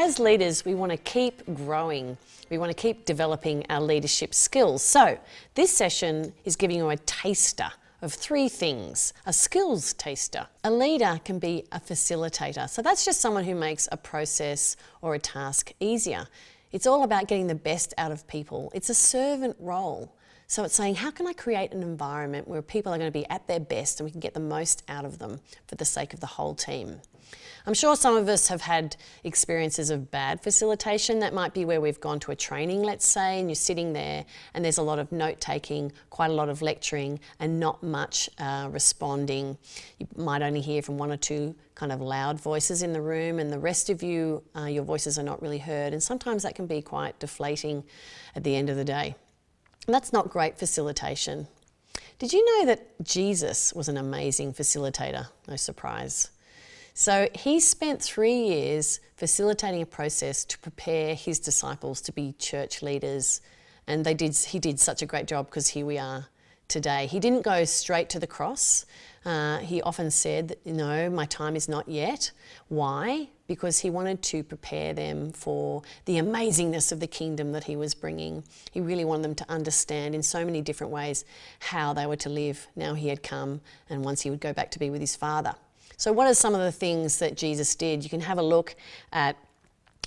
as leaders, we want to keep growing. We want to keep developing our leadership skills. So this session is giving you a taster of 3 things, a skills taster. A leader can be a facilitator. So that's just someone who makes a process or a task easier. It's all about getting the best out of people. It's a servant role. So it's saying, how can I create an environment where people are going to be at their best and we can get the most out of them for the sake of the whole team? I'm sure some of us have had experiences of bad facilitation. That might be where we've gone to a training, let's say, and you're sitting there and there's a lot of note-taking, quite a lot of lecturing and not much responding. You might only hear from 1 or 2 kind of loud voices in the room, and the rest of you, your voices are not really heard. And sometimes that can be quite deflating at the end of the day. And that's not great facilitation. Did you know that Jesus was an amazing facilitator? No surprise. So he spent 3 years facilitating a process to prepare his disciples to be church leaders. And he did such a great job, because here we are today. He didn't go straight to the cross. He often said that, no, my time is not yet. Why? Because he wanted to prepare them for the amazingness of the kingdom that he was bringing. He really wanted them to understand in so many different ways how they were to live now he had come, and once he would go back to be with his Father. So what are some of the things that Jesus did? You can have a look at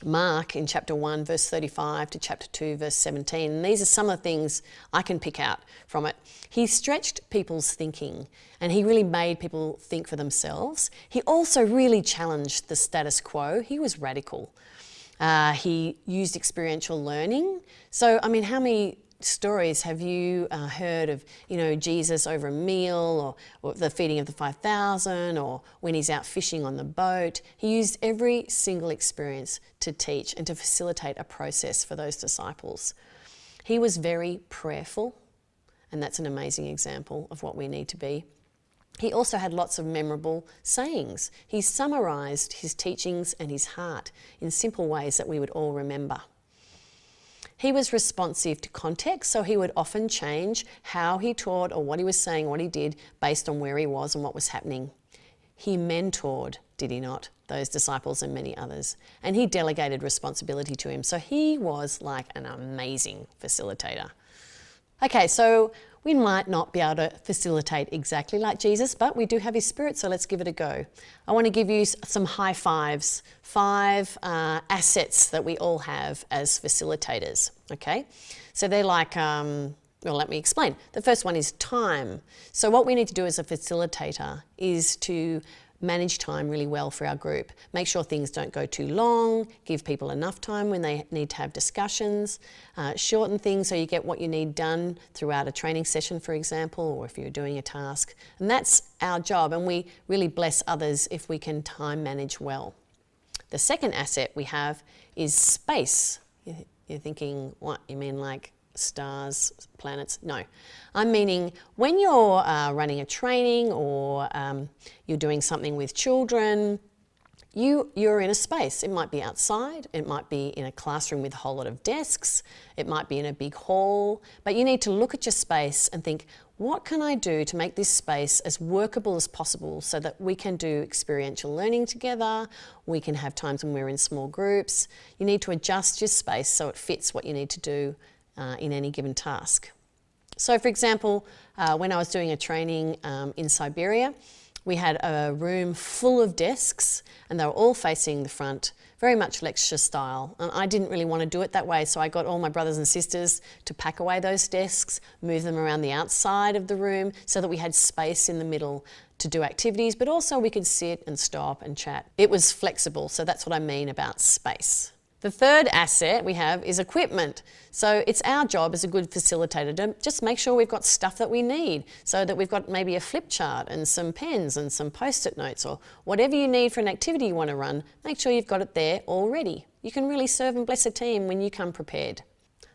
Mark in chapter 1, verse 35 to chapter 2, verse 17. And these are some of the things I can pick out from it. He stretched people's thinking, and he really made people think for themselves. He also really challenged the status quo. He was radical. He used experiential learning. So, I mean, how many stories have you heard of, Jesus over a meal, or the feeding of the 5,000, or when he's out fishing on the boat? He used every single experience to teach and to facilitate a process for those disciples. He was very prayerful, and that's an amazing example of what we need to be. He also had lots of memorable sayings. He summarized his teachings and his heart in simple ways that we would all remember. He was responsive to context, so he would often change how he taught or what he was saying, what he did, based on where he was and what was happening. He mentored, did he not, those disciples and many others, and he delegated responsibility to him. So he was like an amazing facilitator. Okay, so we might not be able to facilitate exactly like Jesus, but we do have his Spirit, so let's give it a go. I want to give you some high fives, 5 assets that we all have as facilitators, okay? So they're like, well, let me explain. The first one is time. So what we need to do as a facilitator is to manage time really well for our group. Make sure things don't go too long, give people enough time when they need to have discussions, shorten things so you get what you need done throughout a training session, for example, or if you're doing a task. And that's our job, and we really bless others if we can time manage well. The second asset we have is space. You're thinking, what, you mean like stars, planets? No, I'm meaning when you're running a training or you're doing something with children, you're in a space. It might be outside, it might be in a classroom with a whole lot of desks, it might be in a big hall, but you need to look at your space and think, what can I do to make this space as workable as possible so that we can do experiential learning together, we can have times when we're in small groups. You need to adjust your space so it fits what you need to do in any given task. So for example, when I was doing a training in Siberia, we had a room full of desks and they were all facing the front, very much lecture style. And I didn't really want to do it that way, so I got all my brothers and sisters to pack away those desks, move them around the outside of the room so that we had space in the middle to do activities, but also we could sit and stop and chat. It was flexible, so that's what I mean about space. The third asset we have is equipment. So it's our job as a good facilitator to just make sure we've got stuff that we need, so that we've got maybe a flip chart and some pens and some post-it notes, or whatever you need for an activity you want to run, make sure you've got it there already. You can really serve and bless a team when you come prepared.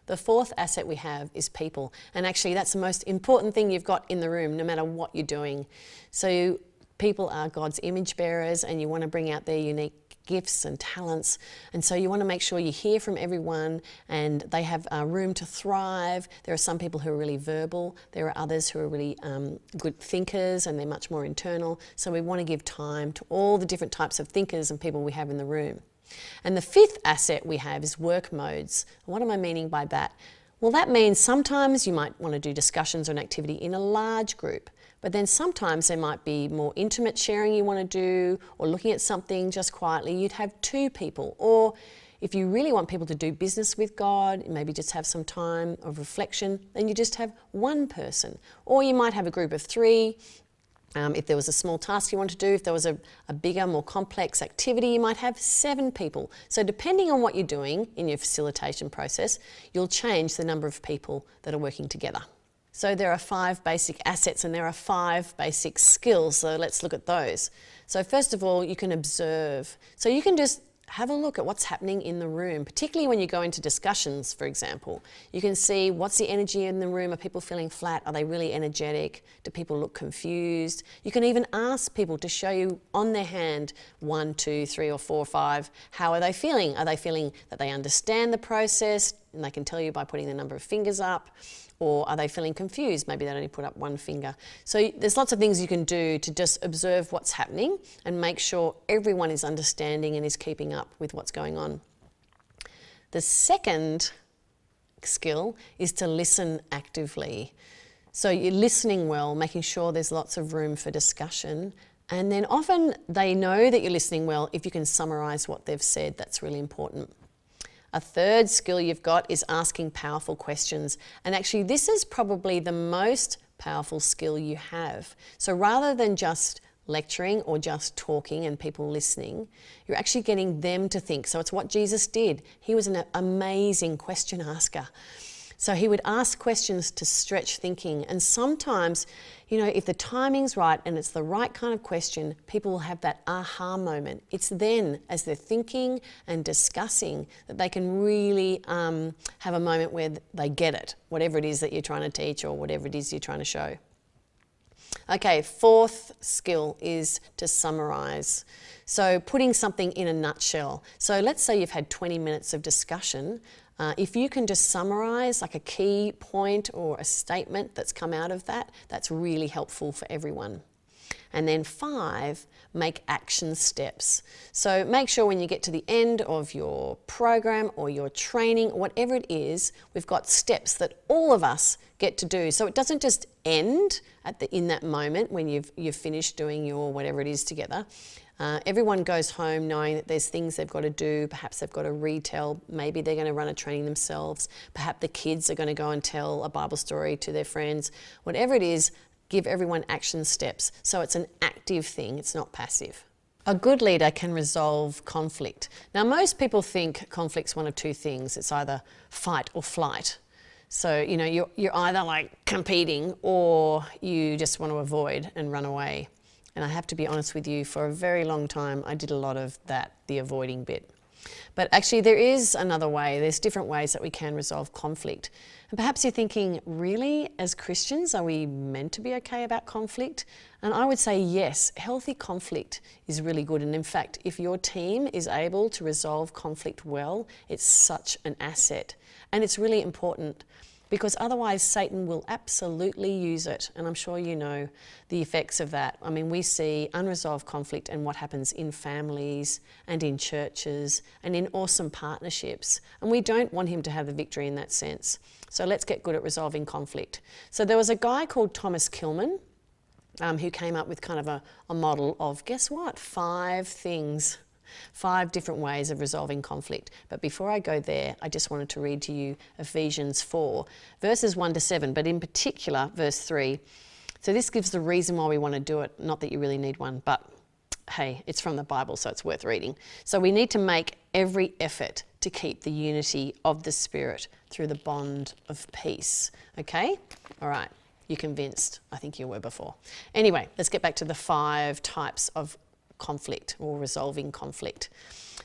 The fourth asset we have is people. And actually that's the most important thing you've got in the room, no matter what you're doing. So people are God's image bearers, and you want to bring out their unique gifts and talents, and so you want to make sure you hear from everyone and they have room to thrive. There are some people who are really verbal, there are others who are really good thinkers and they're much more internal, so we want to give time to all the different types of thinkers and people we have in the room. And the fifth asset we have is work modes. What am I meaning by that? Well, that means sometimes you might want to do discussions or an activity in a large group, but then sometimes there might be more intimate sharing you want to do, or looking at something just quietly. You'd have two people, or if you really want people to do business with God, maybe just have some time of reflection, then you just have one person. Or you might have a group of three. If there was a small task you want to do, if there was a bigger, more complex activity, you might have 7 people. So depending on what you're doing in your facilitation process, you'll change the number of people that are working together. So there are 5 basic assets and there are 5 basic skills. So let's look at those. So first of all, you can observe. So you can just have a look at what's happening in the room, particularly when you go into discussions, for example. You can see what's the energy in the room. Are people feeling flat? Are they really energetic? Do people look confused? You can even ask people to show you on their hand 1, 2, 3 or 4, 5. How are they feeling? Are they feeling that they understand the process? And they can tell you by putting the number of fingers up. Or are they feeling confused? Maybe they only put up 1 finger. So there's lots of things you can do to just observe what's happening and make sure everyone is understanding and is keeping up with what's going on. The second skill is to listen actively. So you're listening well, making sure there's lots of room for discussion. And then often they know that you're listening well if you can summarize what they've said. That's really important. A third skill you've got is asking powerful questions. And actually, this is probably the most powerful skill you have. So rather than just lecturing or just talking and people listening, you're actually getting them to think. So it's what Jesus did. He was an amazing question asker. So he would ask questions to stretch thinking. And sometimes, if the timing's right and it's the right kind of question, people will have that aha moment. It's then, as they're thinking and discussing, that they can really have a moment where they get it, whatever it is that you're trying to teach or whatever it is you're trying to show. Okay, fourth skill is to summarize. So putting something in a nutshell. So let's say you've had 20 minutes of discussion. If you can just summarize like a key point or a statement that's come out of that, that's really helpful for everyone. And then 5, make action steps. So make sure when you get to the end of your program or your training, whatever it is, we've got steps that all of us get to do. So it doesn't just end in that moment when you've finished doing your whatever it is together. Everyone goes home knowing that there's things they've got to do. Perhaps they've got to retell. Maybe they're going to run a training themselves. Perhaps the kids are going to go and tell a Bible story to their friends. Whatever it is, give everyone action steps. So it's an active thing, it's not passive. A good leader can resolve conflict. Now, most people think conflict's one of 2 things. It's either fight or flight. So, you're either like competing or you just want to avoid and run away. And I have to be honest with you, for a very long time, I did a lot of that, the avoiding bit. But actually there is another way. There's different ways that we can resolve conflict. And perhaps you're thinking, really, as Christians, are we meant to be okay about conflict? And I would say yes, healthy conflict is really good. And in fact, if your team is able to resolve conflict well, it's such an asset. And it's really important, because otherwise Satan will absolutely use it. And I'm sure you know the effects of that. I mean, we see unresolved conflict and what happens in families and in churches and in awesome partnerships. And we don't want him to have the victory in that sense. So let's get good at resolving conflict. So there was a guy called Thomas Kilman who came up with kind of a model of, guess what, 5 things. 5 different ways of resolving conflict. But before I go there, I just wanted to read to you Ephesians 4, verses 1 to 7, but in particular, verse 3. So this gives the reason why we want to do it. Not that you really need one, but hey, it's from the Bible, so it's worth reading. So we need to make every effort to keep the unity of the Spirit through the bond of peace. Okay? All right. You're convinced. I think you were before. Anyway, let's get back to the 5 types of conflict or resolving conflict.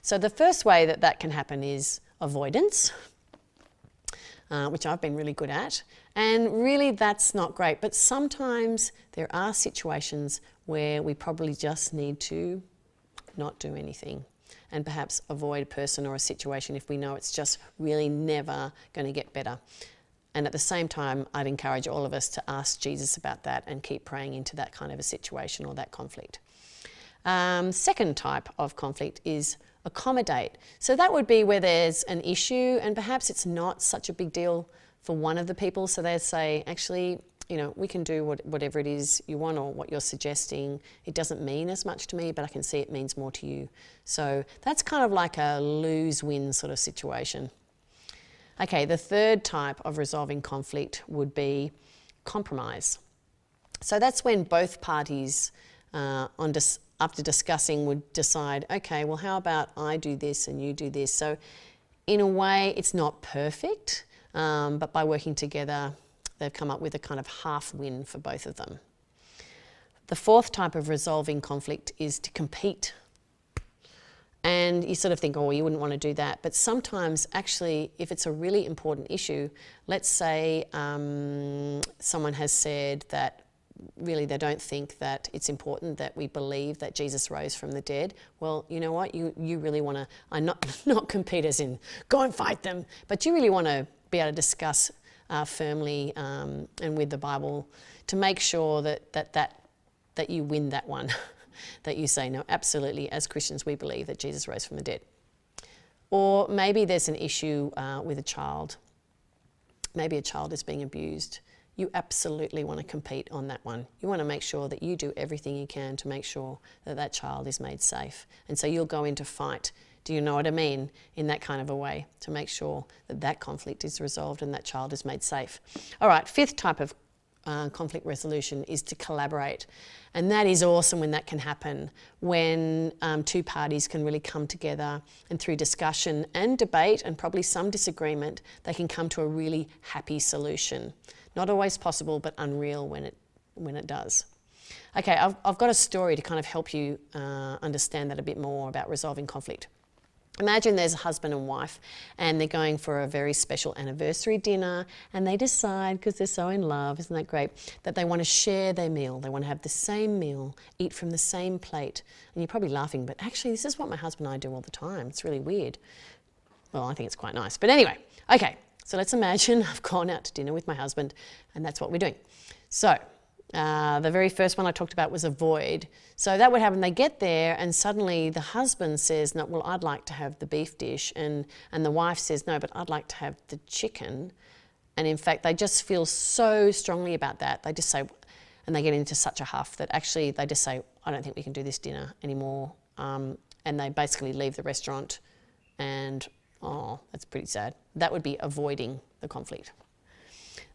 So the first way that can happen is avoidance, which I've been really good at. And really that's not great. But sometimes there are situations where we probably just need to not do anything and perhaps avoid a person or a situation if we know it's just really never going to get better. And at the same time, I'd encourage all of us to ask Jesus about that and keep praying into that kind of a situation or that conflict. Second type of conflict is accommodate. So that would be where there's an issue and perhaps it's not such a big deal for one of the people. So they say, actually, we can do whatever it is you want or what you're suggesting. It doesn't mean as much to me, but I can see it means more to you. So that's kind of like a lose-win sort of situation. Okay, the third type of resolving conflict would be compromise. So that's when both parties, after discussing, would decide, okay, well, how about I do this and you do this? So in a way, it's not perfect, but by working together, they've come up with a kind of half win for both of them. The fourth type of resolving conflict is to compete. And you sort of think, oh, you wouldn't want to do that. But sometimes, actually, if it's a really important issue, let's say someone has said that really they don't think that it's important that we believe that Jesus rose from the dead. Well, you know what? You really want to, not compete as in go and fight them, but you really want to be able to discuss firmly and with the Bible to make sure that you win that one. That you say, no, absolutely, as Christians we believe that Jesus rose from the dead. Or maybe there's an issue with a child. Maybe a child is being abused. You absolutely want to compete on that one. You want to make sure that you do everything you can to make sure that that child is made safe. And so you'll go into fight, do you know what I mean, in that kind of a way to make sure that that conflict is resolved and that child is made safe. All right, fifth type of conflict resolution is to collaborate. And that is awesome when that can happen, when two parties can really come together and through discussion and debate and probably some disagreement, they can come to a really happy solution. Not always possible, but unreal when it does. Okay, I've got a story to kind of help you understand that a bit more about resolving conflict. Imagine there's a husband and wife and they're going for a very special anniversary dinner and they decide, because they're so in love, isn't that great, that they want to share their meal. They want to have the same meal, eat from the same plate. And you're probably laughing, but actually this is what my husband and I do all the time. It's really weird. Well, I think it's quite nice. But anyway, okay, so let's imagine I've gone out to dinner with my husband and that's what we're doing. So the very first one I talked about was avoid. So that would happen, they get there and suddenly the husband says, no, well, I'd like to have the beef dish. And the wife says, no, but I'd like to have the chicken. And in fact, they just feel so strongly about that. They just say, and they get into such a huff that actually they just say, I don't think we can do this dinner anymore. And they basically leave the restaurant and, oh, that's pretty sad. That would be avoiding the conflict.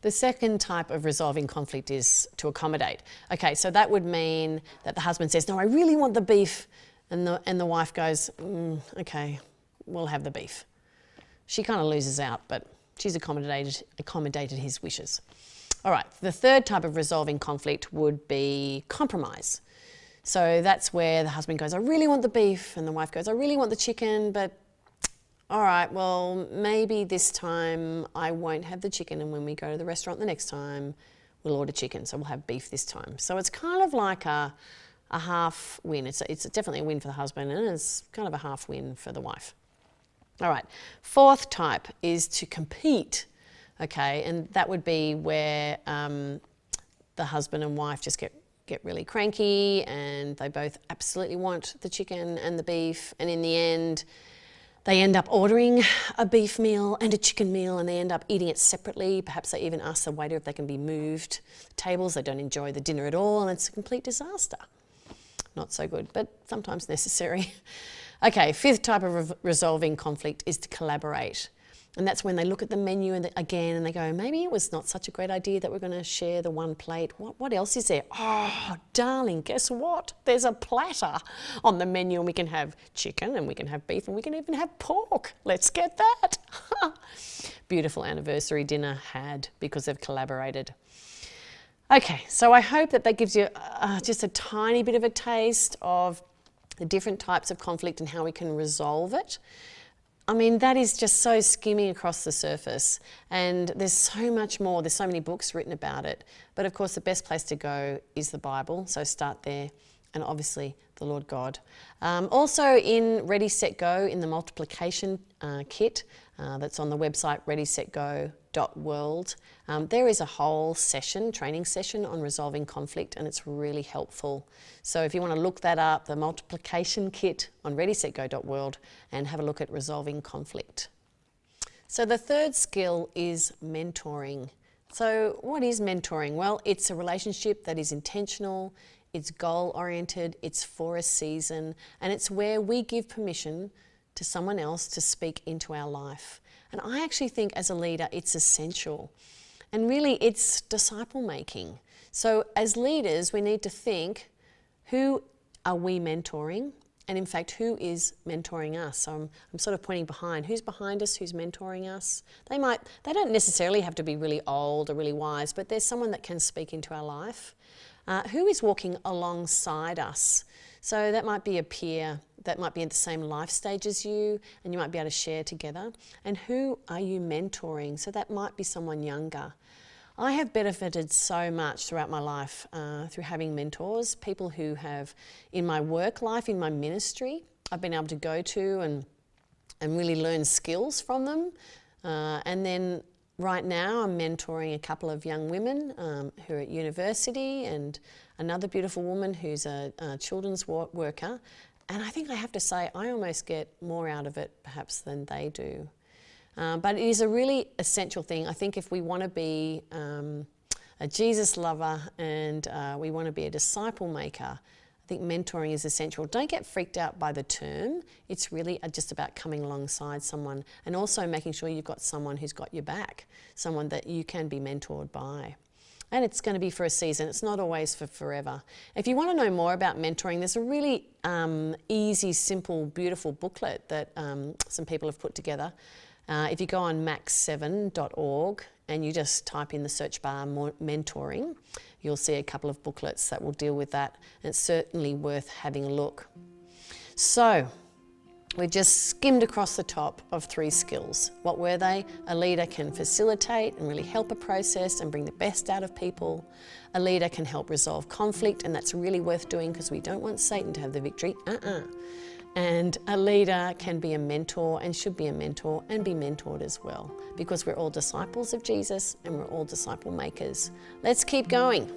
The second type of resolving conflict is to accommodate. Okay, so that would mean that the husband says, no, I really want the beef. And the wife goes, okay, we'll have the beef. She kind of loses out, but she's accommodated his wishes. All right, the third type of resolving conflict would be compromise. So that's where the husband goes, I really want the beef. And the wife goes, I really want the chicken, but all right, well, maybe this time I won't have the chicken and when we go to the restaurant the next time, we'll order chicken, so we'll have beef this time. So it's kind of like a half win. It's definitely a win for the husband and it's kind of a half win for the wife. All right, fourth type is to compete, okay, and that would be where the husband and wife just get really cranky and they both absolutely want the chicken and the beef, and in the end, they end up ordering a beef meal and a chicken meal and they end up eating it separately. Perhaps they even ask the waiter if they can be moved tables. They don't enjoy the dinner at all and it's a complete disaster. Not so good, but sometimes necessary. Okay, fifth type of resolving conflict is to collaborate. And that's when they look at the menu again and they go, maybe it was not such a great idea that we're going to share the one plate. What else is there? Oh, darling, guess what? There's a platter on the menu and we can have chicken and we can have beef and we can even have pork. Let's get that. Beautiful anniversary dinner had because they've collaborated. Okay, so I hope that gives you just a tiny bit of a taste of the different types of conflict and how we can resolve it. I mean, that is just so skimming across the surface and there's so much more. There's so many books written about it. But of course, the best place to go is the Bible. So start there and obviously the Lord God. Also in Ready, Set, Go, in the multiplication kit that's on the website readysetgo.com. LDR11.world. There is a whole session, training session on resolving conflict, and it's really helpful. So if you want to look that up, the multiplication kit on ReadySetGo.world, and have a look at resolving conflict. So the third skill is mentoring. So what is mentoring? Well, it's a relationship that is intentional, it's goal-oriented, it's for a season, and it's where we give permission to someone else to speak into our life. And I actually think as a leader, it's essential. And really, it's disciple making. So as leaders, we need to think, who are we mentoring? And in fact, who is mentoring us? So I'm sort of pointing behind. Who's behind us? Who's mentoring us? They don't necessarily have to be really old or really wise, but there's someone that can speak into our life. Who is walking alongside us? So that might be a peer that might be at the same life stage as you, and you might be able to share together. And who are you mentoring? So that might be someone younger. I have benefited so much throughout my life through having mentors, people who have, in my work life, in my ministry, I've been able to go to and really learn skills from them. And then right now I'm mentoring a couple of young women who are at university, and another beautiful woman who's a children's worker. And I think I have to say, I almost get more out of it perhaps than they do. But it is a really essential thing. I think if we want to be a Jesus lover and we want to be a disciple maker, I think mentoring is essential. Don't get freaked out by the term. It's really just about coming alongside someone, and also making sure you've got someone who's got your back, someone that you can be mentored by. And it's going to be for a season. It's not always for forever. If you want to know more about mentoring, there's a really easy, simple, beautiful booklet that some people have put together. If you go on max7.org and you just type in the search bar mentoring, you'll see a couple of booklets that will deal with that. And it's certainly worth having a look. So we've just skimmed across the top of 3 skills. What were they? A leader can facilitate and really help a process and bring the best out of people. A leader can help resolve conflict, and that's really worth doing because we don't want Satan to have the victory. And a leader can be a mentor and should be a mentor and be mentored as well, because we're all disciples of Jesus and we're all disciple makers. Let's keep going.